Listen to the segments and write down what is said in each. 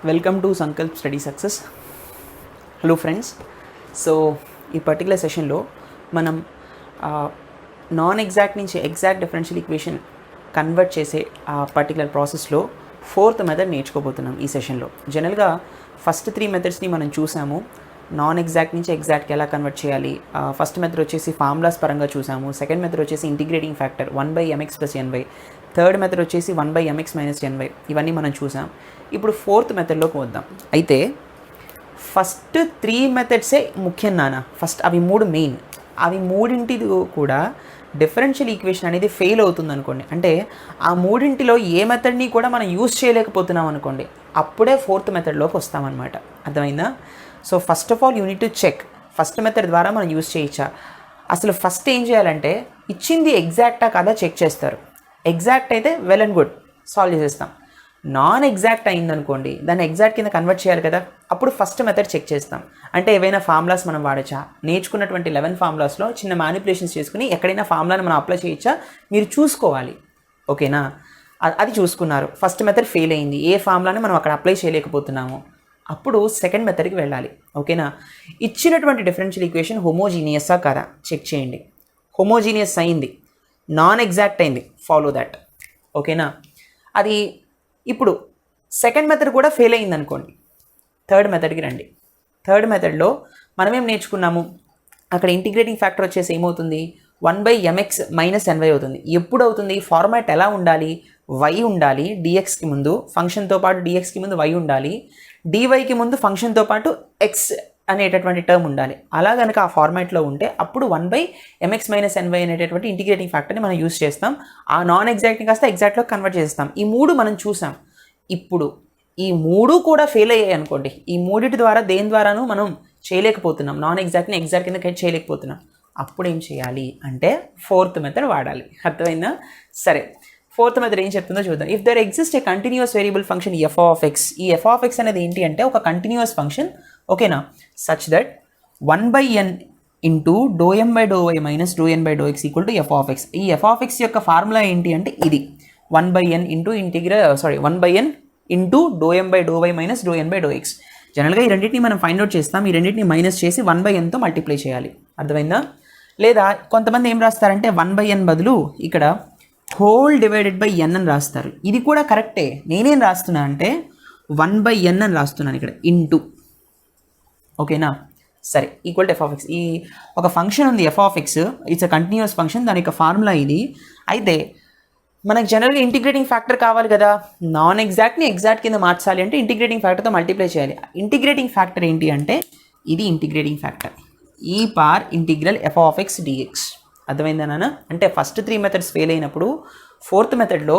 Welcome to Sankalp study success. Hello friends. So ఈ particular సెషన్లో మనం నాన్ ఎగ్జాక్ట్ నుంచి ఎగ్జాక్ట్ డిఫరెన్షియల్ ఈక్వేషన్ కన్వర్ట్ చేసే ఆ పర్టికులర్ ప్రాసెస్లో ఫోర్త్ మెథడ్ నేర్చుకోబోతున్నాం ఈ సెషన్లో. జనరల్గా ఫస్ట్ 3 మెథడ్స్ని మనం చూసాము. నాన్ ఎగ్జాక్ట్ నుంచి ఎగ్జాక్ట్కి ఎలా కన్వర్ట్ చేయాలి. ఫస్ట్ మెథడ్ వచ్చేసి ఫార్ములాస్ పరంగా చూసాము. సెకండ్ మెథడ్ వచ్చేసి integrating factor 1/mx + ny. Third method వచ్చేసి 1/mx - ny. ఇవన్నీ మనం చూసాం. ఇప్పుడు ఫోర్త్ మెథడ్లోకి వద్దాం. అయితే ఫస్ట్ 3 మెథడ్సే ముఖ్యం నాన్న. ఫస్ట్ అవి 3 మెయిన్. అవి మూడింటిది కూడా డిఫరెన్షియల్ ఈక్వేషన్ అనేది ఫెయిల్ అవుతుంది అనుకోండి, అంటే ఆ మూడింటిలో ఏ మెథడ్ని కూడా మనం యూజ్ చేయలేకపోతున్నాం అనుకోండి, అప్పుడే ఫోర్త్ మెథడ్లోకి వస్తామన్నమాట. అర్థమైందా? So first of all you need to check first method ద్వారా మనం యూజ్ చేయొచ్చా. అసలు ఫస్ట్ ఏం చేయాలంటే ఇచ్చింది ఎగ్జాక్టా కాదా చెక్ చేస్తారు. ఎగ్జాక్ట్ అయితే వెల్ అండ్ గుడ్, సాల్వ్ చేసేస్తాం. నాన్ ఎగ్జాక్ట్ అయిందనుకోండి, దాన్ని ఎగ్జాక్ట్ కింద కన్వర్ట్ చేయాలి కదా, అప్పుడు ఫస్ట్ మెథడ్ చెక్ చేస్తాం. అంటే ఏవైనా ఫార్ములాస్ మనం వాడచ్చా, నేర్చుకున్నటువంటి 11 ఫార్ములాస్లో చిన్న మ్యానిపులేషన్స్ చేసుకుని ఎక్కడైనా ఫార్ములాని మనం అప్లై చేయొచ్చా మీరు చూసుకోవాలి. ఓకేనా? అది చూసుకున్నారు. ఫస్ట్ మెథడ్ ఫెయిల్ అయింది, ఏ ఫార్ములాని మనం అక్కడ అప్లై చేయలేకపోతున్నాము, అప్పుడు సెకండ్ మెథడ్కి వెళ్ళాలి. ఓకేనా? ఇచ్చినటువంటి డిఫరెన్షియల్ ఈక్వేషన్ హోమోజీనియస్సా కాదా చెక్ చేయండి. హోమోజీనియస్ అయింది, నాన్ ఎగ్జాక్ట్ అయింది, ఫాలో దాట్. ఓకేనా? అది ఇప్పుడు సెకండ్ మెథడ్ కూడా ఫెయిల్ అయింది అనుకోండి, థర్డ్ మెథడ్కి రండి. థర్డ్ మెథడ్లో మనం ఏం నేర్చుకున్నాము, అక్కడ ఇంటిగ్రేటింగ్ ఫ్యాక్టర్ వచ్చేసి ఏమవుతుంది, 1/mx - ny అవుతుంది. ఎప్పుడు అవుతుంది? ఫార్మాట్ ఎలా ఉండాలి, y ఉండాలి dxకి ముందు, ఫంక్షన్తో పాటు dxకి ముందు y ఉండాలి, dyకి ముందు ఫంక్షన్తో పాటు x అనేటటువంటి టర్మ్ ఉండాలి. అలా కనుక ఆ ఫార్మాట్లో ఉంటే అప్పుడు 1/mx - ny అనేటటువంటి ఇంటిగ్రేటింగ్ ఫ్యాక్టర్ని మనం యూస్ చేస్తాం. ఆ నాన్ ఎగ్జాక్ట్ని కాస్త ఎగ్జాక్ట్లో కన్వర్ట్ చేస్తాం. ఈ 3 మనం చూసాం. ఇప్పుడు ఈ 3 కూడా ఫెయిల్ అయ్యాయి అనుకోండి, ఈ మూడిటి ద్వారా దేని ద్వారాను మనం చేయలేకపోతున్నాం, నాన్ ఎగ్జాక్ట్ని ఎగ్జాక్ట్ కింద చేయలేకపోతున్నాం, అప్పుడు ఏం చేయాలి అంటే ఫోర్త్ మెథడ్ వాడాలి. అర్థమైందా? సరే, ఫోర్త్ మెథడ్ ఏం చెప్తుందో చూద్దాం. If there exist a continuous variable function f of x. ఈ ఎఫ్ ఆఫ్ ఎక్స్ అనేది ఏంటి అంటే ఒక కంటిన్యూస్ ఫంక్షన్. ఓకేనా? Such that 1/n into ∂m/∂y - ∂n/∂x = f of x. ఈ ఎఫ్ ఆఫ్ ఎక్స్ యొక్క ఫార్ములా ఏంటి అంటే ఇది 1/n into 1/n into ∂m/∂y - ∂n/∂x. జనరల్గా ఈ రెండింటిని మనం ఫైండ్ అవుట్ చేస్తాం. ఈ రెండింటిని మైనస్ చేసి 1/nతో మల్టిప్లై చేయాలి. అర్థమైందా? లేదా కొంతమంది ఏం రాస్తారంటే 1/n బదులు ఇక్కడ హోల్ డివైడెడ్ బై n అని రాస్తారు. ఇది కూడా కరెక్టే. నేనేం రాస్తున్నా అంటే 1/n అని రాస్తున్నాను ఇక్కడ ఇంటూ. ఓకేనా? సరే, equal to F of x. ఈ ఒక ఫంక్షన్ ఉంది F of X, it's a continuous function, దాని యొక్క ఫార్ములా ఇది. అయితే మనకు జనరల్గా ఇంటిగ్రేటింగ్ ఫ్యాక్టర్ కావాలి కదా, నాన్ ఎగ్జాక్ట్ని ఎగ్జాక్ట్ కింద మార్చాలి అంటే ఇంటిగ్రేటింగ్ ఫ్యాక్టర్తో మల్టిప్లై చేయాలి. ఇంటిగ్రేటింగ్ ఫ్యాక్టర్ ఏంటి అంటే ఇది integrating factor e∫ f of x dx. అర్థమైందా నాన్న? అంటే ఫస్ట్ 3 మెథడ్స్ ఫెయిల్ అయినప్పుడు ఫోర్త్ మెథడ్లో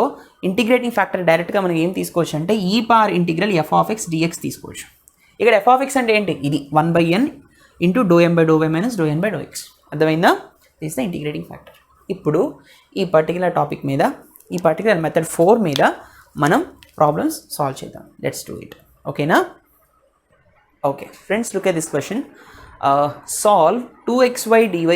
ఇంటిగ్రేటింగ్ ఫ్యాక్టర్ డైరెక్ట్గా మనం ఏం తీసుకోవచ్చు అంటే e∫ f of x dx తీసుకోవచ్చు. ఇక్కడ ఎఫ్ ఆఫ్ ఎక్స్ అంటే ఏంటి, ఇది 1/n ఇంటూ ∂m/∂y - ∂n/∂x. అర్థమైందా? This the integrating factor. ఇప్పుడు ఈ పర్టికులర్ టాపిక్ మీద, ఈ పర్టికులర్ మెథడ్ 4 మీద మనం ప్రాబ్లమ్స్ సాల్వ్ చేద్దాం. Let's do it. ఓకేనా? Okay friends, look at this question. Solve 2xy dy -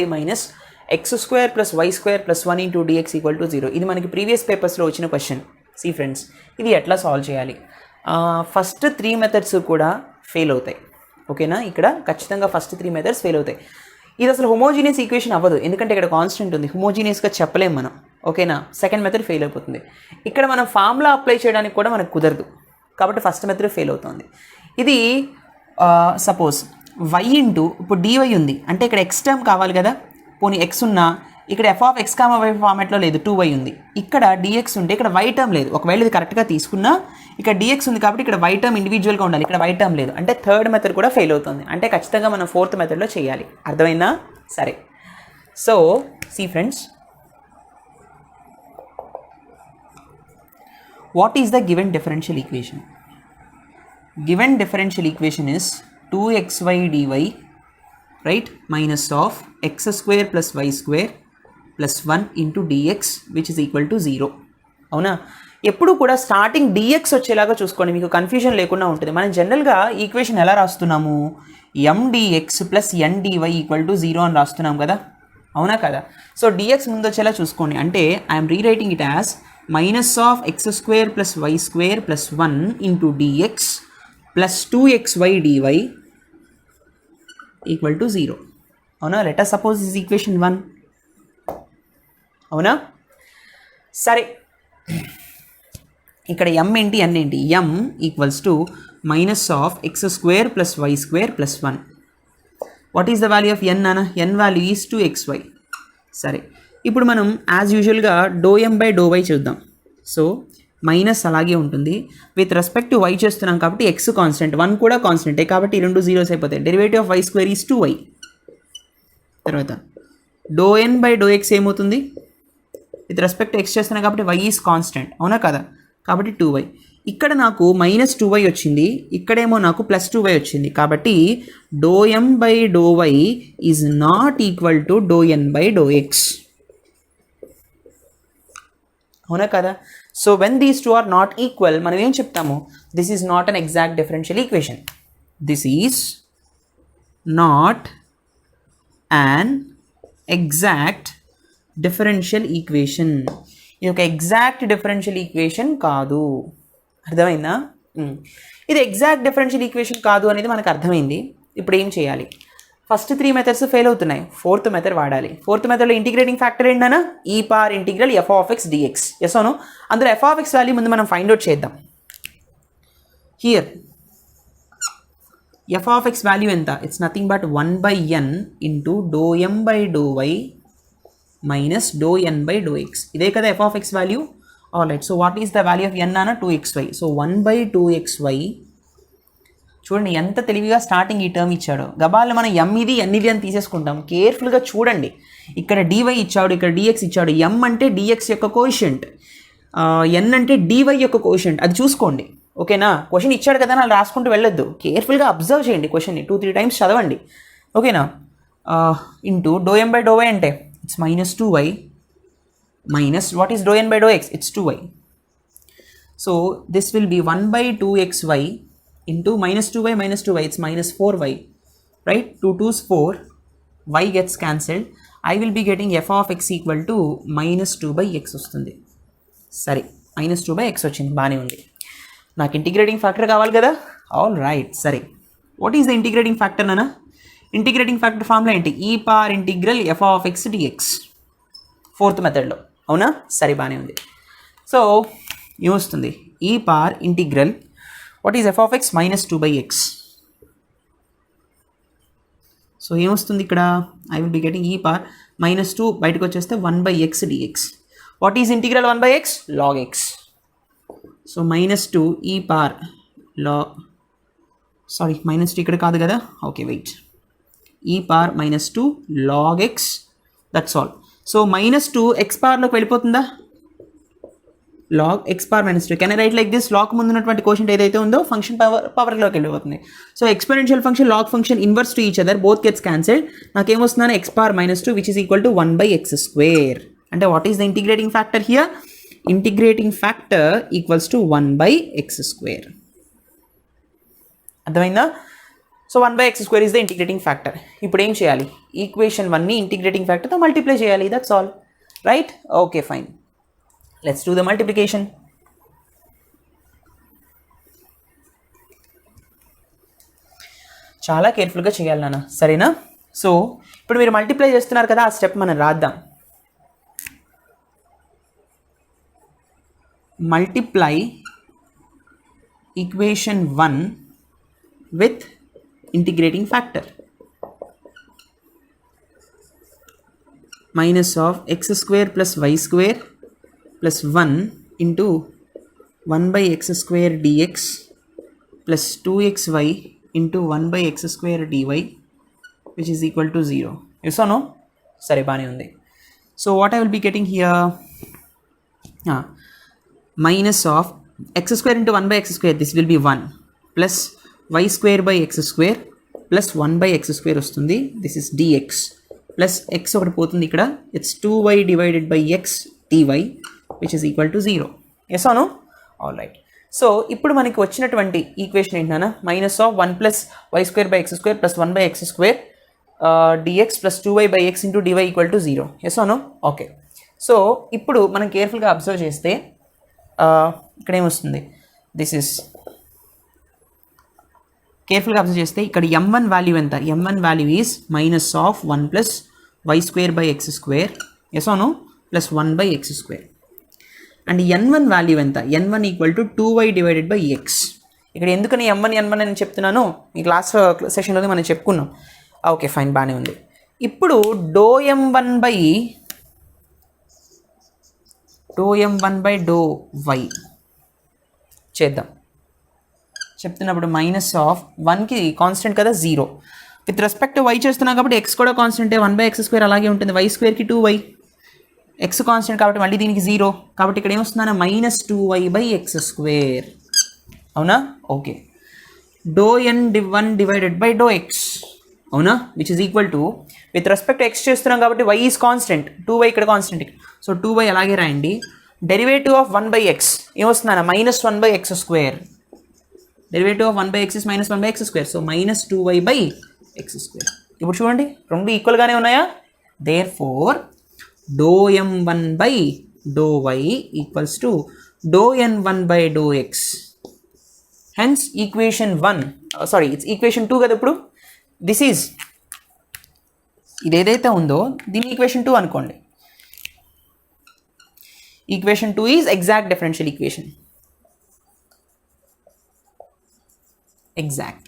x² + y² + 1 × dx = 0. ఇది మనకి ప్రీవియస్ పేపర్స్లో వచ్చిన క్వశ్చన్. సి ఫ్రెండ్స్, ఇది ఎట్లా సాల్వ్ చేయాలి? ఫస్ట్ 3 మెథడ్స్ కూడా ఫెయిల్ అవుతాయి. ఓకేనా? ఇక్కడ ఖచ్చితంగా ఫస్ట్ 3 మెథడ్స్ ఫెయిల్ అవుతాయి. ఇది అసలు హోమోజీనియస్ ఈక్వేషన్ అవ్వదు, ఎందుకంటే ఇక్కడ కాన్స్టెంట్ ఉంది, హోమోజీనియస్గా చెప్పలేము మనం. ఓకేనా? సెకండ్ మెథడ్ ఫెయిల్ అయిపోతుంది. ఇక్కడ మనం ఫార్ములా అప్లై చేయడానికి కూడా మనకు కుదరదు, కాబట్టి ఫస్ట్ మెథడ్ ఫెయిల్ అవుతుంది. ఇది సపోజ్ y ఇంటూ, ఇప్పుడు dy ఉంది అంటే ఇక్కడ x టర్మ్ కావాలి కదా, పోనీ x ఉన్నా ఇక్కడ f of x comma y ఫార్మాట్లో లేదు, 2y ఉంది. ఇక్కడ dx ఉంటే ఇక్కడ y టర్మ్ లేదు. ఒకవేళ ఇది కరెక్ట్గా తీసుకున్నా ఇక్కడ dx ఉంది కాబట్టి ఇక్కడ y టర్మ్ ఇండివిజువల్గా ఉండాలి, ఇక్కడ y టర్మ్ లేదు, అంటే థర్డ్ మెథడ్ కూడా ఫెయిల్ అవుతుంది. అంటే ఖచ్చితంగా మనం ఫోర్త్ మెథడ్లో చేయాలి. అర్థమైందా? సరే, so see friends, what is the given differential equation? Given differential equation is 2xy dy right minus of x² + y² + 1 × dx which is equal to 0. అవునా? ఎప్పుడు కూడా స్టార్టింగ్ dx వచ్చేలాగా చూసుకోండి, మీకు కన్ఫ్యూజన్ లేకుండా ఉంటుంది. మనం జనరల్గా ఈక్వేషన్ ఎలా రాస్తున్నాము, mdx + ndy = 0 అని రాస్తున్నాం కదా, అవునా కదా? సో dx ముందు వచ్చేలా చూసుకోండి. అంటే I'm rewriting it as -(x² + y² + 1 × dx plus 2xy dy equal to 0. అవునా? Let us suppose this equation 1. అవునా? సరే, ఇక్కడ m ఏంటి, n ఏంటి? m equals to minus of x square plus y square plus 1. What is the value of n అన్న? n value is 2xy. సరే, ఇప్పుడు మనం యాజ్ యూజువల్గా ∂m/∂y చూద్దాం. సో మైనస్ అలాగే ఉంటుంది. విత్ రెస్పెక్ట్ టు y చేస్తున్నాం కాబట్టి x కాన్స్టెంట్, 1 కూడా కాన్స్టెంటే కాబట్టి ఈ 2 జీరోస్ అయిపోతాయి. Derivative of y square is 2y. తర్వాత ∂n/∂x ఏమవుతుంది? విత్ రెస్పెక్ట్ టు x చేస్తున్నాం కాబట్టి y ఈజ్ కాన్స్టెంట్, అవునా కదా? కాబట్టి 2y. ఇక్కడ నాకు మైనస్ 2y వచ్చింది, ఇక్కడేమో నాకు ప్లస్ 2y వచ్చింది. కాబట్టి ∂m/∂y is not equal to ∂n/∂x. అవునా కదా? So when these two are not equal, మనం ఏం చెప్తాము? This is not an exact differential equation. This is not an exact differential equation. ఇది ఒక ఎగ్జాక్ట్ డిఫరెన్షియల్ ఈక్వేషన్ కాదు. అర్థమైందా? ఇది ఎగ్జాక్ట్ డిఫరెన్షియల్ ఈక్వేషన్ కాదు అనేది మనకు అర్థమైంది. ఇప్పుడు ఏం చేయాలి? ఫస్ట్ 3 మెథడ్స్ ఫెయిల్ అవుతున్నాయి, 4th మెథడ్ వాడాలి. 4th మెథడ్లో ఇంటిగ్రేటింగ్ ఫ్యాక్టర్ ఏంటన్నా? e power integral f of x dx. Yes అవును? అందులో f ఆఫ్ x వాల్యూ ముందు మనం ఫైండ్ అవుట్ చేద్దాం. Here f of x value ఎంత? It's nothing but 1/n into ∂m/∂y minus ∂n/∂x. ఇదే కదా f of x value. All right. So what is the value of n అన్న? 2xy. So 1/2xy. చూడండి ఎంత తెలివిగా starting ఈ term ఇచ్చాడు. గబాల్లో మనం m ఇది n ఇది అని తీసేసుకుంటాం. కేర్ఫుల్గా చూడండి. ఇక్కడ dy ఇచ్చాడు, ఇక్కడ dx ఇచ్చాడు. m అంటే dx యొక్క కోఎఫిషియంట్, n అంటే dy యొక్క కోఎఫిషియంట్. అది చూసుకోండి, ఓకేనా? క్వశ్చన్ ఇచ్చాడు కదా అని రాసుకుంటూ వెళ్ళొద్దు. కేర్ఫుల్గా అబ్జర్వ్ చేయండి క్వశ్చన్ని, 2-3 టైమ్స్ చదవండి, ఓకేనా? ఇంటూ ∂m/∂y అంటే it's minus 2y minus what is ∂n/∂x? It's 2y. So this will be 1/2xy into minus 2y minus 2y, it's minus 4y, right? 2 2's 4, y gets cancelled. I will be getting f of x equal to minus 2/x వస్తుంది. సరే, minus 2/x వచ్చింది, బాగానే ఉంది. నాకు integrating factor కావాలి కదా. All right. సరే, what is the integrating factor నాన్న? ఇంటిగ్రేటింగ్ ఫ్యాక్టర్ ఫార్ములా ఏంటి? e power integral f of x dx. 4th మెథడ్లో, అవునా? సరే, బాగానే ఉంది. సో ఏమొస్తుంది? e power integral what is f of x minus 2/x. So ఏమొస్తుంది ఇక్కడ? I will be getting e power minus 2 బయటకు వచ్చేస్తే 1/x dx. What is integral 1/x? log x. So minus 2 e power minus 2 ఇక్కడ కాదు కదా. Okay, wait. e power minus 2 log x, that's all. So minus 2 x పవర్లోకి వెళ్ళిపోతుందా? log x power minus 2. Can I write like this? log ముందు ఉన్నటువంటి quotient ఏదైతే ఉందో function పవర్లోకి వెళ్ళిపోతుంది. So exponential function log function inverse to each other, both gets cancelled. నాకేమొస్తుందని x power minus 2 which is equal to 1/x². అంటే what is the integrating factor here? Integrating factor equals to 1/x². అర్థమైందా? So 1/x² is the integrating factor. ఇప్పుడు ఏం చేయాలి? Equation 1ని integrating ఫ్యాక్టర్తో multiply చేయాలి, that's all. Right? Okay, fine. Let's do the multiplication. చాలా కేర్ఫుల్గా చేయాలి నాన్న, సరేనా? సో ఇప్పుడు మీరు మల్టిప్లై చేస్తున్నారు కదా, ఆ స్టెప్ మనం రాద్దాం. Multiply equation 1 with integrating factor. Minus of x² plus y² plus 1 into 1/x² dx plus 2xy into 1/x² dy which is equal to 0. Yes or no? Sorry, బాగానే ఉంది. So what I will be getting here? Minus of x² into 1/x², this will be 1 plus y²/x² plus 1/x² వస్తుంది. This is dx plus x ఒకటి పోతుంది ఇక్కడ. It's 2y divided by x dy which is equal to 0. Yes or no? All right. So ఇప్పుడు మనకి వచ్చినటువంటి equation ఏంటన్నా? Minus of 1 plus y²/x² plus 1/x² dx plus 2y/x into dy equal to 0. Yes అవును? Okay. So ఇప్పుడు మనం కేర్ఫుల్గా observe చేస్తే ఇక్కడ ఏమొస్తుంది? దిస్ ఇస్ కేర్ఫుల్గా అబ్జర్వ్ చేస్తే ఇక్కడ m1 వాల్యూ ఎంత, m1 value is minus of 1 plus y square by x square, yes అవును, plus 1 by x square. And n1 value ఎంత, n1 equal to 2y divided by x. ఇక్కడ ఎందుకని n1 అని చెప్తున్నాను, ఈ క్లాస్ సెషన్లో మనం చెప్పుకున్నాం. ఓకే ఫైన్, బాగానే ఉంది. ఇప్పుడు do m1 by do why చేద్దాం. చెప్తున్నప్పుడు మైనస్ ఆఫ్ 1కి కాన్స్టెంట్ కదా 0, విత్ రెస్పెక్ట్ టు వై చేస్తున్నాం కాబట్టి ఎక్స్ కూడా కాన్స్టెంటే, 1 బై ఎక్స్ స్క్వేర్ అలాగే ఉంటుంది, వై స్క్వేర్కి 2y, ఎక్స్ కాన్స్టెంట్ కాబట్టి మళ్ళీ దీనికి 0, కాబట్టి ఇక్కడ ఏమొస్తుందన్న minus 2y by x square. అవునా, okay. Do n1 divided by do x, అవునా, which is equal to with respect x చేస్తున్నాం కాబట్టి y ఈజ్ కాన్స్టెంట్, 2y ఇక్కడ కాన్స్టెంట్, సో 2y అలాగే రాయండి. డెరివేటివ్ ఆఫ్ 1 బై ఎక్స్ ఏమొస్తుందన్న minus 1 by x square. Derivative of 1 by x is minus 1 by x square, so minus 2y by x square. ఇప్పుడు చూడండి రెండు ఈక్వల్గానే ఉన్నాయా, therefore do m1 by do y equals to do n1 by do x. Hence equation 1, sorry it's equation 2 కదా. ఇప్పుడు this is ఇది ఏదైతే ఉందో దీన్ని ఈక్వేషన్ 2 అనుకోండి. Equation 2 is exact differential equation. Exact,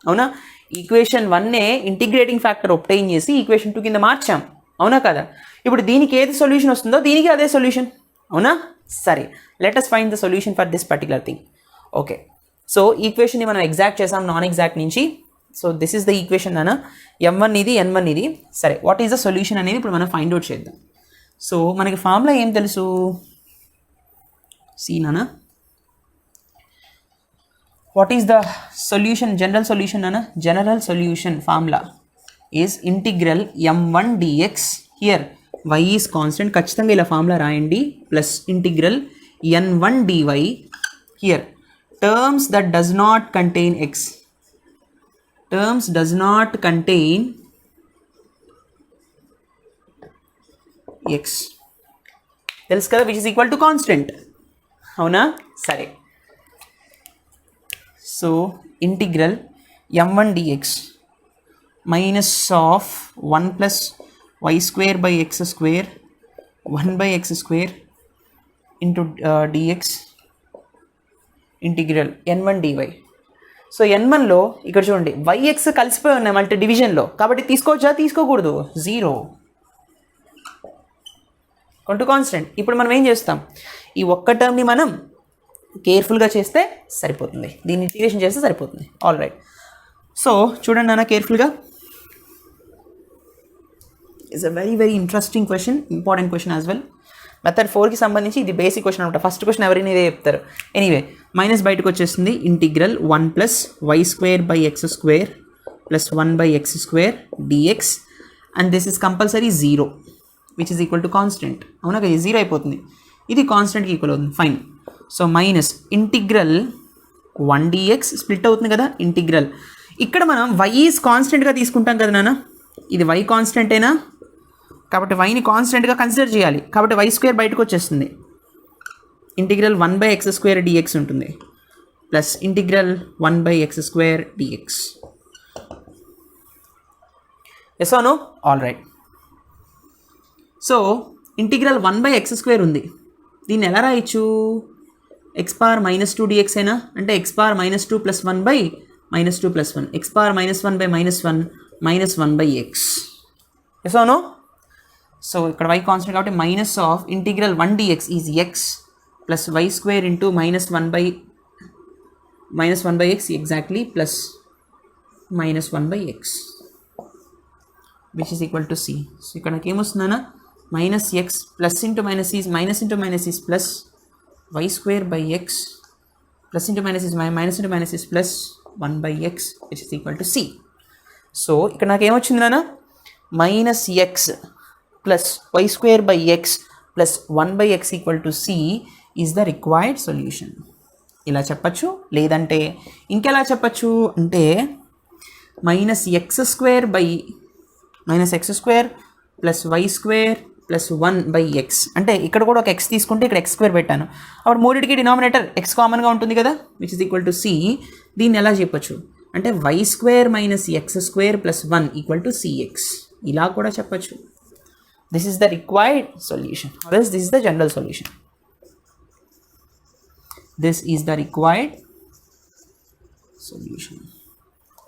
అవునా. ఈక్వేషన్ 1నే ఇంటిగ్రేటింగ్ ఫ్యాక్టర్ ఒబ్టైన్ చేసి equation 2 కింద మార్చాం, అవునా కదా. ఇప్పుడు దీనికి ఏది సొల్యూషన్ వస్తుందో దీనికి అదే సొల్యూషన్, అవునా. సరే, let us find the solution for this particular thing. Okay, so ఈక్వేషన్ని మనం ఎగ్జాక్ట్ చేసాం నాన్ ఎగ్జాక్ట్ నుంచి. So this is the equation నాన్న, m1 ఇది n1 ఇది. సరే, వాట్ ఈస్ ద సొల్యూషన్ అనేది ఇప్పుడు మనం ఫైండ్ అవుట్ చేద్దాం. సో మనకి ఫార్ములా ఏం తెలుసు, సి నాన్న, what is the solution, general solution nana, general solution formula is integral m1 dx. here y is constant, ఖచ్చితంగా ఇలా ఫార్ములా రాయండి, plus integral n1 dy. here terms that does not contain x, terms does not contain x తెలుసు కదా, which is equal to constant, అవునా. సరే, so integral m1 dx minus of 1 plus y square by x square 1 by x square into dx integral n1 dy. So n1లో ఇక్కడ చూడండి yx కలిసిపోయి ఉన్నాయి multi డివిజన్లో, కాబట్టి తీసుకోవచ్చా, తీసుకోకూడదు, 0 కొంటూ కాన్స్టెంట్. ఇప్పుడు మనం ఏం చేస్తాం, ఈ ఒక్క టర్మ్ని మనం కేర్ఫుల్గా చేస్తే సరిపోతుంది, దీన్ని ఇంటిగ్రేషన్ చేస్తే సరిపోతుంది. ఆల్ రైట్, సో చూడండి నాన్న కేర్ఫుల్గా. It's a very very interesting question, important question as well. Method 4కి సంబంధించి ఇది బేసిక్ క్వశ్చన్ అనమాట. ఫస్ట్ క్వశ్చన్ ఎవరైనా ఇదే చెప్తారు. ఎనీవే, మైనస్ బయటకు వచ్చేస్తుంది. Integral 1 plus y square by x square plus 1 by x square dx, and this is compulsory 0 which is equal to constant, అవునా కదా, 0 అయిపోతుంది, ఇది కాన్స్టెంట్కి ఈక్వల్ అవుతుంది. Fine, so minus integral 1 dx split అవుతుంది కదా ఇంటిగ్రల్. ఇక్కడ మనం y ఈజ్ కాన్స్టెంట్గా తీసుకుంటాం కదా నాన్న, ఇది y కాన్స్టెంటేనా, కాబట్టి yని కాన్స్టెంట్గా కన్సిడర్ చేయాలి, కాబట్టి y స్క్వేర్ బయటకు వచ్చేస్తుంది. Integral 1 by x square dx ఉంటుంది, plus integral 1 by x square dx. Yes or no, all right. So integral 1 by x square ఉంది, దీన్ని ఎలా రాయొచ్చు, ఎక్స్ పవర్ -2 dx అయినా, అంటే x power -2 plus 1 by -2 plus 1, x power -1 by -1 -1 by x. Yes or no. So ఇక్కడ y constant కాబట్టి minus of integral 1 dx is x plus y square into -1 by x exactly plus -1 by x which is equal to c. So ఇక్కడ నాకు ఏమొస్తుందన్నా, minus x plus into minus is minus into minus is plus y square by x plus into minus is minus into minus is plus 1 by x which is equal to c. So ఇక్కడ నాకు ఏమొచ్చింది నాన్న, minus x plus y square by x plus 1 by x equal to c is the required solution. ఇలా చెప్పచ్చు, లేదంటే ఇంకెలా చెప్పచ్చు అంటే minus x square plus y square plus 1 by x, అంటే ఇక్కడ కూడా ఒక ఎక్స్ తీసుకుంటే ఇక్కడ ఎక్స్ స్క్వేర్ పెట్టాను, అప్పుడు మూడింటికి డినామినేటర్ ఎక్స్ కామన్గా ఉంటుంది కదా, which is equal to c. దీన్ని ఎలా చెప్పచ్చు, అంటే y² minus x² plus 1 equal to cx. ఇలా కూడా చెప్పచ్చు. This is the required solution. This is the general solution. This is the required solution.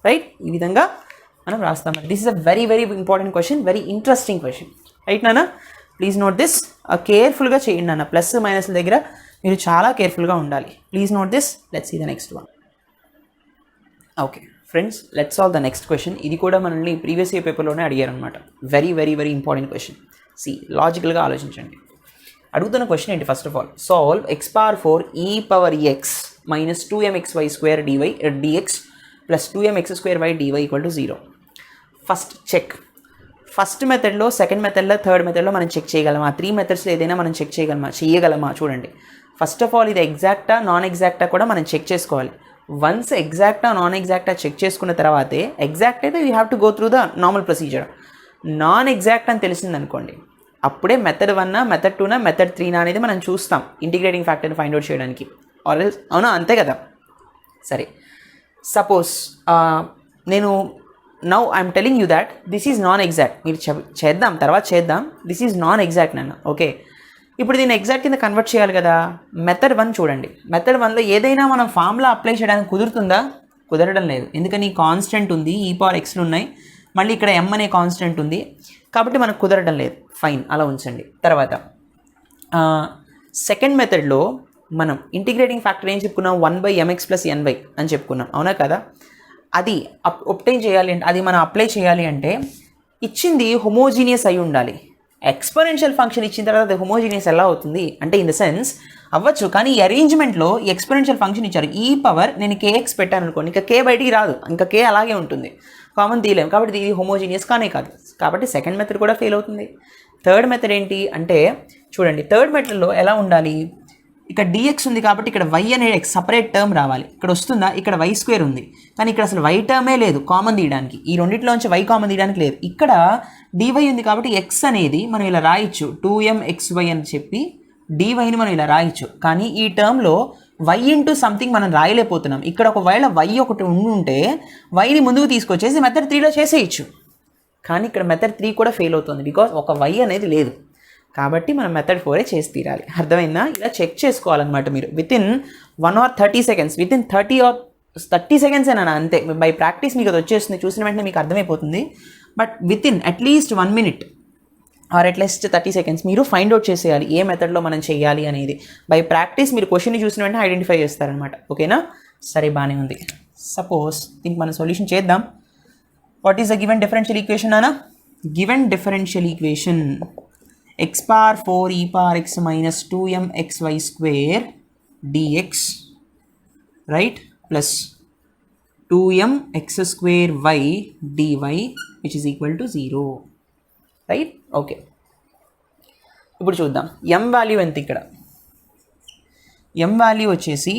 Right, ఈ విధంగా మనం రాస్తాం. This is a very very important question, very interesting question. Right నాన్న, please note this. కేర్ఫుల్గా చేయండి నాన్న. ప్లస్ మైనస్ల దగ్గర మీరు చాలా కేర్ఫుల్గా ఉండాలి. Please note this. Let's see the next one. Okay friends, let's solve the next question. ఇది కూడా మనల్ని ప్రీవియస్ ఇయర్ పేపర్లోనే అడిగారు అనమాట. Very very very important question. See, లాజికల్గా ఆలోచించండి. అడుగుతున్న క్వశ్చన్ ఏంటి? First of all, solve x⁴ e⁻x minus 2mxy² dx plus 2mx² dy equal to 0. First check. First మెథడ్లో, సెకండ్ మెథడ్లో, థర్డ్ మెథడ్లో మనం చెక్ చేయగలమా? 3 మెథడ్స్లో ఏదైనా మనం చెక్ చేయగలమా? చూడండి, ఫస్ట్ ఆఫ్ ఆల్ ఇది ఎగ్జాక్టా నాన్ ఎగ్జాక్టా కూడా మనం చెక్ చేసుకోవాలి. వన్స్ ఎగ్జాక్టా నాన్ ఎగ్జాక్టా చెక్ చేసుకున్న తర్వాతే, ఎగ్జాక్ట్ అయితే you have to go through the normal procedure. Non exact అని తెలిసింది అనుకోండి, అప్పుడే మెథడ్ 1 మెథడ్ 2 మెథడ్ 3 అనేది మనం చూస్తాం ఇంటిగ్రేటింగ్ ఫ్యాక్టర్ని ఫైండ్ అవుట్ చేయడానికి. అవునా, అంతే కదా? సరే, సపోజ్ నేను now I'm telling you that this is non exact. మీరు చేద్దాం, తర్వాత చేద్దాం. దిస్ ఈజ్ నాన్ ఎగ్జాక్ట్ నన్ను. ఓకే, ఇప్పుడు దీన్ని ఎగ్జాక్ట్ కింద కన్వర్ట్ చేయాలి కదా. మెథడ్ 1 చూడండి. మెథడ్ 1లో ఏదైనా మనం ఫార్ములా అప్లై చేయడానికి కుదురుతుందా? కుదరడం లేదు. ఎందుకని? కాన్స్టెంట్ ఉంది, e⁻x'లు ఉన్నాయి, మళ్ళీ ఇక్కడ m అనే కాన్స్టెంట్ ఉంది, కాబట్టి మనకు కుదరడం లేదు. ఫైన్, అలా ఉంచండి. తర్వాత సెకండ్ మెథడ్లో మనం ఇంటిగ్రేటింగ్ ఫ్యాక్టర్ ఏం చెప్పుకున్నాం? 1/mx + ny అని చెప్పుకున్నాం. అవునా కదా? అది ఒబ్టైన్ చేయాలి అంటే, అది మనం అప్లై చేయాలి అంటే ఇచ్చింది హోమోజీనియస్ అయి ఉండాలి. ఎక్స్పోనెన్షియల్ ఫంక్షన్ ఇచ్చిన తర్వాత హోమోజీనియస్ ఎలా అవుతుంది అంటే, ఇన్ ద సెన్స్ అవ్వచ్చు, కానీ ఈ అరేంజ్మెంట్లో ఈ ఎక్స్పోనెన్షియల్ ఫంక్షన్ ఇచ్చారు. నేను kx పెట్టాను అనుకోండి, ఇంకా k బయటికి రాదు, ఇంకా k అలాగే ఉంటుంది, కామన్ తీయలేము. కాబట్టి ఇది హోమోజీనియస్ కానే కాదు. కాబట్టి సెకండ్ మెథడ్ కూడా ఫెయిల్ అవుతుంది. థర్డ్ మెథడ్ ఏంటి అంటే, చూడండి, థర్డ్ మెథడ్లో ఎలా ఉండాలి? ఇక్కడ dx ఉంది కాబట్టి ఇక్కడ y అనే సపరేట్ టర్మ్ రావాలి. ఇక్కడ వస్తుందా? ఇక్కడ y² ఉంది, కానీ ఇక్కడ అసలు y టర్మే లేదు కామన్ తీయడానికి. ఈ రెండింటిలోంచి y కామన్ తీయడానికి లేదు. ఇక్కడ dy ఉంది కాబట్టి x అనేది మనం ఇలా రాయొచ్చు, 2mxy అని చెప్పి dyని మనం ఇలా రాయొచ్చు. కానీ ఈ టర్మ్లో y ఇంటూ సంథింగ్ మనం రాయలేకపోతున్నాం. ఇక్కడ ఒకవేళ y ఒకటి ఉంటే yని ముందుకు తీసుకొచ్చేసి మెథడ్ 3లో చేసేయచ్చు. కానీ ఇక్కడ మెథడ్ 3 కూడా ఫెయిల్ అవుతుంది, బికాస్ ఒక y అనేది లేదు. కాబట్టి మనం మెథడ్ 4 చేసి తీరాలి. అర్థమైందా? ఇలా చెక్ చేసుకోవాలన్నమాట మీరు. Within 1 or 30 seconds, within 30 seconds ఏనా అంతే. బై ప్రాక్టీస్ మీకు అది వచ్చేస్తుంది, చూసిన వెంటనే మీకు అర్థమైపోతుంది. But within at least 1 minute or at least 30 seconds మీరు ఫైండ్ అవుట్ చేసేయాలి ఏ మెథడ్లో మనం చేయాలి అనేది. బై ప్రాక్టీస్ మీరు క్వశ్చన్ని చూసిన వెంటనే ఐడెంటిఫై చేస్తారనమాట. ఓకేనా? సరే, బాగానే ఉంది. సపోజ్ దీనికి మనం సొల్యూషన్ చేద్దాం. What is the given differential equation అనా? Given differential equation x⁴ e⁻x minus 2mxy² dx, right, plus 2mx² dy which is equal to 0, right? Okay, ఇప్పుడు చూద్దాం m వాల్యూ ఎంత. ఇక్కడ m వాల్యూ వచ్చేసి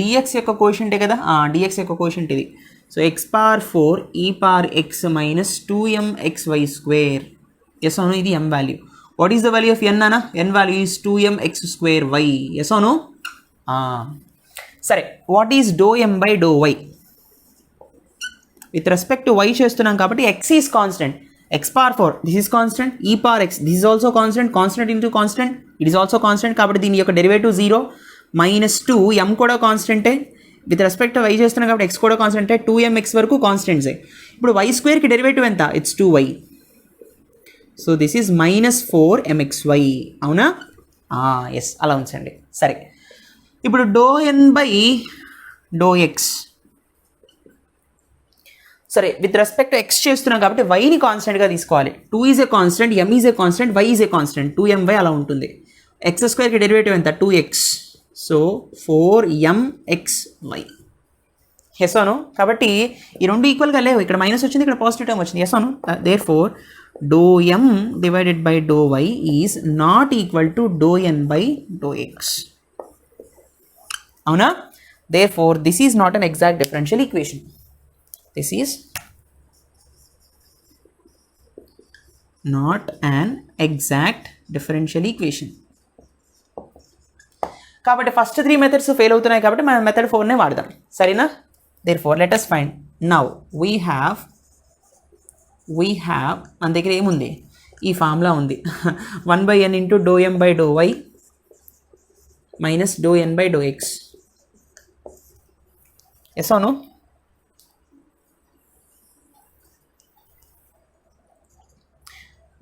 dx యొక్క కోషంటే కదా, dx యొక్క కోషంట్ ఇది. So x⁴ e⁻x minus 2mxy². Yes అవును, ఇది m value. What is the value of n అన్న? n value is 2mx²y. Yes or no? సరే, what is m by y? With respect to y చేస్తున్నాం కాబట్టి x is constant. x⁴ this is constant. e⁻x this is also constant. Constant into constant, it is also constant. కాబట్టి దీని యొక్క derivative 0. -2 m కూడా కాన్స్టెంటే. With respect to y చేస్తున్నాం కాబట్టి x కూడా కాన్స్టెంటే. 2mx వరకు కాన్స్టెంట్సే. ఇప్పుడు y²కి డెరివేటివ్ ఎంత? It's 2y. So this is -4mxy. అవునా? ఎస్, అలా ఉంచండి. సరే, ఇప్పుడు ∂n/∂x. సరే, విత్ రెస్పెక్ట్ టు ఎక్స్ చేస్తున్నాం కాబట్టి వైని కాన్స్టెంట్గా తీసుకోవాలి. 2 is a constant, m is a constant, y is a constant. 2my అలా ఉంటుంది. x²కి డెరివేటివ్ ఎంత? 2x. So 4mxy. ఎస్ అవును. కాబట్టి ఈ రెండు ఈక్వల్గా లేవు. ఇక్కడ మైనస్ వచ్చింది, ఇక్కడ పాజిటివ్ టర్మ్ వచ్చింది. ఎస్ అవును. Therefore ∂m divided by ∂y is not equal to ∂n by ∂x. అవునా? Therefore, this is not an exact differential equation. This is not an exact differential equation. కాబట్టి first 3 methods fail అవుతున్నాయి కాబట్టి మనం method 4నే వాడదాం. సరేనా? Therefore, let us find now we have మన దగ్గర ఏముంది, ఈ ఫార్ములా ఉంది 1/n into ∂m/∂y minus ∂n/∂x. Yes అవును,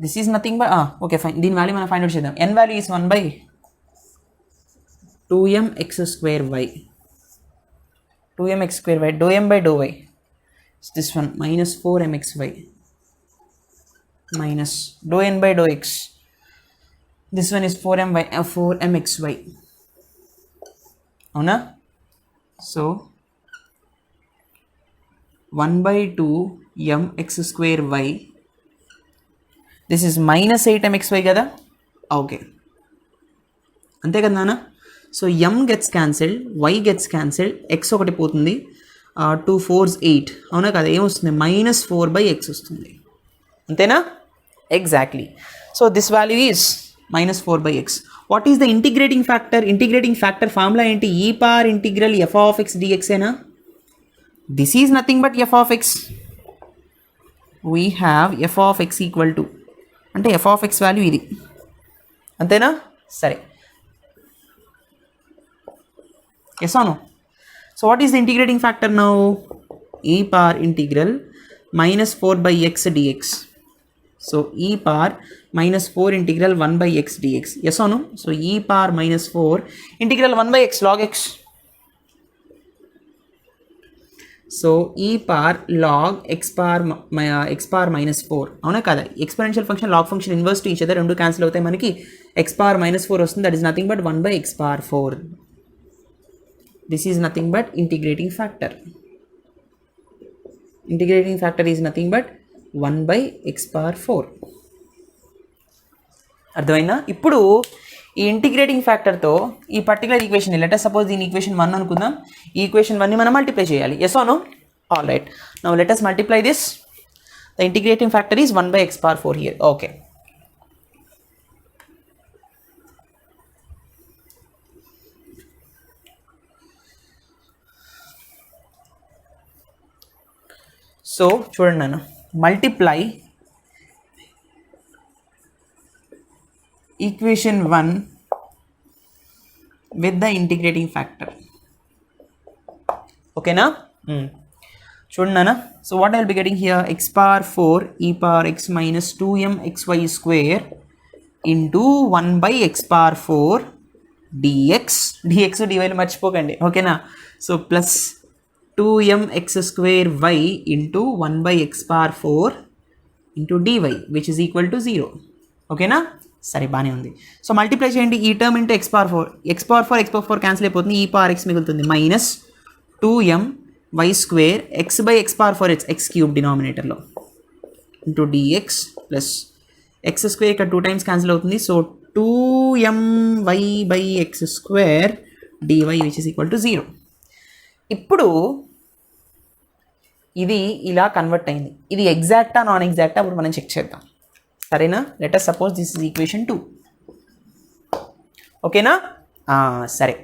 this is nothing but okay fine, దీని వాల్యూ మనం ఫైండ్ అవుట్ చేద్దాం. n value is 1/2mx²y, 2mx²y, ∂m/∂y is this one minus 4mxy minus ∂n/∂x, this one is 4mxy. అవునా? So 1/2mx²y, this is minus 8mxy కదా. Okay, అంతే కదా నాన్న. So m gets cancelled, y gets cancelled, x ఒకటి పోతుంది, 2 4s 8, అవునా కదా. ఏమొస్తుంది, -4/x వస్తుంది, అంతేనా? Exactly. So this value is -4/x. What is the integrating factor? Integrating factor formula ఏంటి? e power integral f(x) dx ఏనా? This is nothing but f(x). We have f(x) equal to, అంటే f(x) value ఇది, అంతేనా? సరే, yes or no? So what is the integrating factor now? E power integral -4/x dx. So e power -4 integral 1/x dx. Yes or no? So e power -4 integral 1/x log x. So e power log x power -4, అవునా కదా. Exponential function log function inverse to each other, రెండు cancel అవుతాయి, మనకి x power -4 వస్తుంది. That is nothing but 1/x power 4. This is nothing but integrating factor. Integrating factor is nothing but 1/x power 4. అర్థమైందా? ఇప్పుడు ఈ integrating ఫ్యాక్టర్తో ఈ particular equation, let us suppose దీని ఈక్వేషన్ 1 అనుకుందాం. ఈ ఈక్వేషన్ 1ని మనం మల్టిప్లై చేయాలి. Yes or no? All right, now let us multiply this. The integrating factor is 1/x power 4 here. Okay, so చూడండి నాన్న, multiply equation 1 with the integrating factor. ఓకేనా? చూడండి నాన్న, so what I will be getting here, x power 4 e power x minus 2mxy² into 1/x power 4 dx. dy మర్చిపోకండి, ఓకేనా. So plus 2mx² into 1/x power 4 into dy which is equal to 0. ఓకేనా? సరే, బాగానే ఉంది. So multiply చేయండి, ఈ term into x power 4, x power 4 cancel అయిపోతుంది, e power x మిగులుతుంది, minus 2my² x/x power 4 x³ డినామినేటర్లో ఇంటూ dx ప్లస్ x² ఇక్కడ 2 times క్యాన్సిల్ అవుతుంది. So 2my/x² dy which is equal to 0. ఇప్పుడు ఇది ఇలా కన్వర్ట్ అయింది. ఇది ఎగ్జాక్టా నాన్ ఎగ్జాక్టా అప్పుడు మనం చెక్ చేద్దాం, సరేనా. Let us suppose this is equation 2. ఓకేనా? సరే,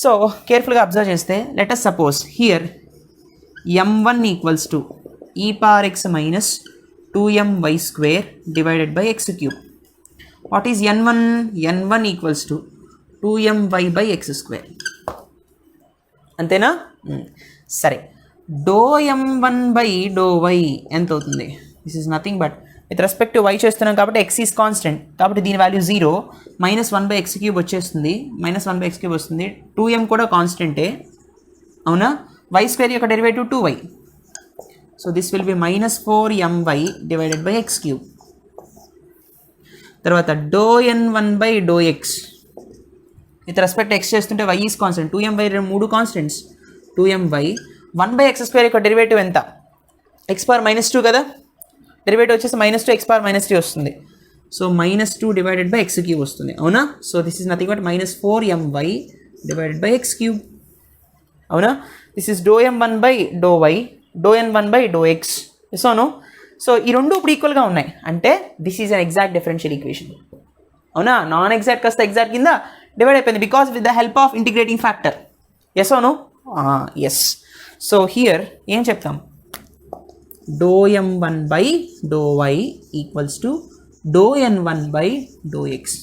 సో కేర్ఫుల్గా అబ్జర్వ్ చేస్తే let us suppose here m1 equals to e power x minus 2my² divided by x³. What is n1? n1 equals to 2my/x², అంతేనా? సరే, ∂m1/∂y ఎంత అవుతుంది? This is nothing but with respect to y చేస్తున్నాం కాబట్టి x is constant, కాబట్టి దీని value 0, -1/x³ వచ్చేస్తుంది, -1/x³ వస్తుంది. 2m కూడా కాన్స్టెంటే, అవునా. y² యొక్క derivative 2y. So this will be -4my divided by x³. తర్వాత ∂n1/∂x విత్ రెస్పెక్ట్ x చేస్తుంటే y is constant, 2my 3 constants, 2my 1/x² యొక్క డెరివేటివ్ ఎంత? x పవర్ -2 కదా, డెరివేటివ్ వచ్చేసి -2 x పవర్ -3 వస్తుంది. సో -2 డివైడెడ్ బై x³ వస్తుంది, అవునా. So this is nothing but -4my divided by x³, అవునా. This is ∂m1/∂y, ∂n1/∂x. So no, so ఈ రెండు ఇప్పుడు ఈక్వల్గా ఉన్నాయి, అంటే this is an exact differential equation, అవునా. నాన్ ఎగ్జాక్ట్ కాస్త ఎగ్జాక్ట్ కింద డివైడ్ అయిపోయింది because with the help of integrating factor. Yes or no? Yes. So here ఏం చెప్తాం, డో m1 by do y equals to do n1 by do x.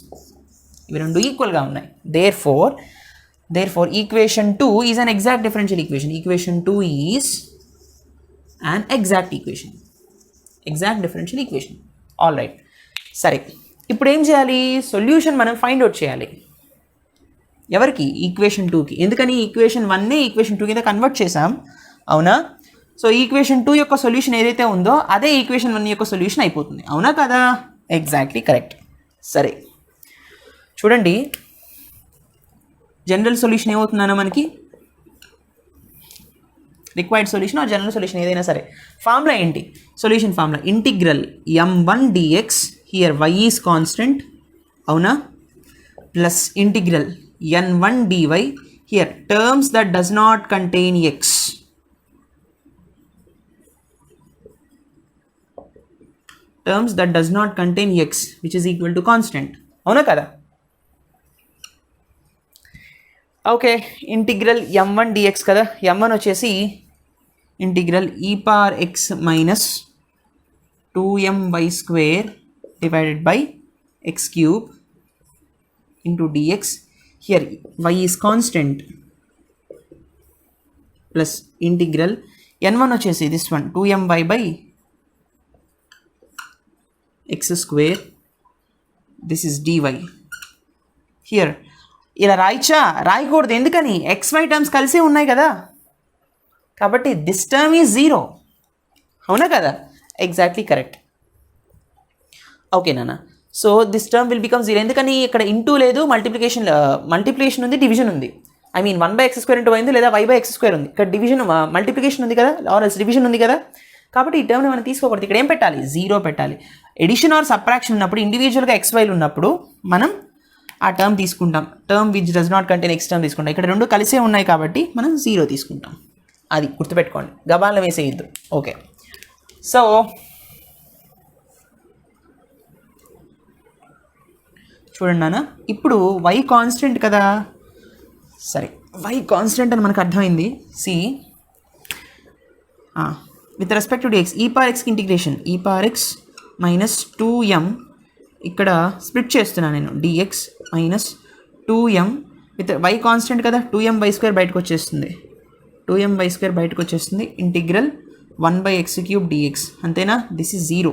ఇవి రెండు ఈక్వల్గా ఉన్నాయి. Therefore equation 2 is an exact differential equation. Equation 2 is an exact equation, exact differential equation. All right. సరే, ఇప్పుడు ఏం చేయాలి, సొల్యూషన్ మనం ఫైండ్ అవుట్ చేయాలి. ఎవరికి, ఈక్వేషన్ 2కి. ఎందుకని ఈక్వేషన్ 1నే ఈక్వేషన్ 2 కింద కన్వర్ట్ చేసాం, అవునా? సో ఈక్వేషన్ 2 యొక్క సొల్యూషన్ ఏదైతే ఉందో అదే ఈక్వేషన్ 1 యొక్క సొల్యూషన్ అయిపోతుంది, అవునా కదా? Exactly correct. సరే చూడండి, జనరల్ సొల్యూషన్ ఏమవుతుందన్నా మనకి, required solution or general solution ఏదైనా సరే, ఫార్ములా ఏంటి, solution formula integral m1 dx, here y is constant, అవునా, plus integral n1 dy, here terms that does not contain x, terms that does not contain x which is equal to constant, అవునా కదా? Okay, integral m1 dx కదా, m1 వచ్చేసి integral e power x minus 2my square divided by x cube into dx, here y is constant, plus integral n1 వచ్చేసి this one 2my by x square, this is dy. Here ఇలా రాయకూడదు, ఎందుకని, xy terms కలిసే ఉన్నాయి కదా, కాబట్టి this term is 0, అవునా కదా? Exactly correct. ఓకే నాన్న, so this term will become 0. ఎందుకని, ఇక్కడ ఇంటూ లేదు, మల్టిప్లికేషన్ ఉంది, డివిజన్ ఉంది. ఐ మీన్ 1/x² ఇంటూ అయింది, లేదా y/x² ఉంది. ఇక్కడ డివిజన్ మల్టిప్లికేషన్ ఉంది కదా, ఆర్ డివిజన్ ఉంది కదా, కాబట్టి ఈ టర్మ్ని మనం తీసుకోకూడదు. ఇక్కడ ఏం పెట్టాలి, 0 పెట్టాలి. ఎడిషన్ ఆర్ సబ్ట్రాక్షన్ ఉన్నప్పుడు, ఇండివిజువల్గా xyలు ఉన్నప్పుడు మనం ఆ టర్మ్ తీసుకుంటాం, term which does not contain x term తీసుకుంటాం. ఇక్కడ రెండు కలిసే ఉన్నాయి కాబట్టి మనం 0 తీసుకుంటాం. అది గుర్తుపెట్టుకోండి, గబాల్లో వేసేయద్దు. ఓకే, సో చూడండి నాన్న, ఇప్పుడు y కాన్స్టెంట్ కదా, సరే y కాన్స్టెంట్ అని మనకు అర్థమైంది. C with respect to dx, e power xకి integration e power x minus 2m, ఇక్కడ స్ప్లిట్ చేస్తున్నాను నేను, dx minus 2m with y constant కదా, 2my² బయటకు వచ్చేస్తుంది, 2my² బయటకు వచ్చేస్తుంది, ఇంటిగ్రల్ 1/x³ dx, అంతేనా? This is 0.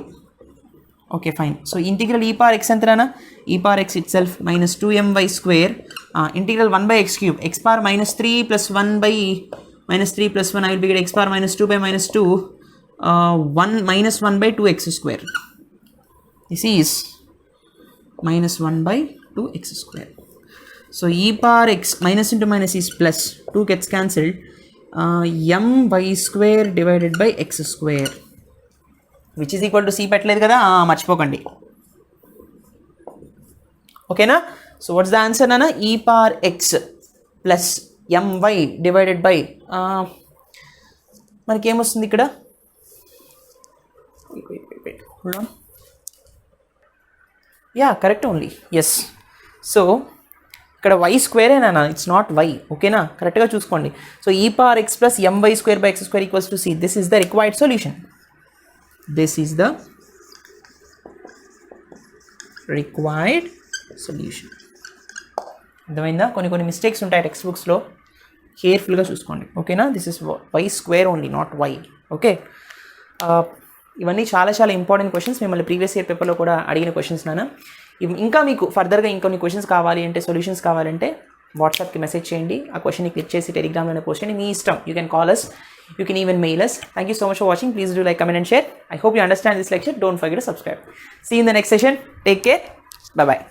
Okay fine. So integral e power x ఎంతనా, e power x itself minus 2my², integral 1/x³ x power -3 plus 1 I will be get x power -2 by -2, 1 minus 1/2x². This is minus 1/2x². So e power x minus into minus is plus, 2 gets cancelled, my² divided by x², which is equal to c పెట్టలేదు కదా, మర్చిపోకండి. ఓకేనా? So what's the answer నాన్న, e power x plus my divided by, మనకి ఏమొస్తుంది ఇక్కడ, yeah correct only, yes. So ఇక్కడ y² నాన్న, ఇట్స్ నాట్ y. ఓకేనా? కరెక్ట్గా చూసుకోండి. So e power x plus my² by x² equals to c. This is the required solution. This is the required solution. అర్థమైందా? కొన్ని మిస్టేక్స్ ఉంటాయి text బుక్స్లో, కేర్ఫుల్గా చూసుకోండి. ఓకేనా? This is y² only, not y. Okay, ఇవన్నీ చాలా ఇంపార్టెంట్ క్వశ్చన్స్, మిమ్మల్ని ప్రీవియస్ ఇయర్ పేపర్లో కూడా అడిగిన క్వశ్చన్స్ నాన్న. ఇంకా మీకు ఫర్దర్గా ఇంకొన్ని క్వశ్చన్స్ కావాలి అంటే, సొల్యూషన్స్ కావాలంటే వాట్సాప్కి మెసేజ్ చేయండి. ఆ క్వశ్చన్ని క్లిక్ చేసి టెలిగ్రామ్లోనే పోస్ట్ చేయండి. మీ ఇష్టం. You can call us, you can even mail us. Thank you so much for watching. Please do like, comment and share. I hope you understand this lecture. Don't forget to subscribe. See you in the next session. Take care. Bye bye.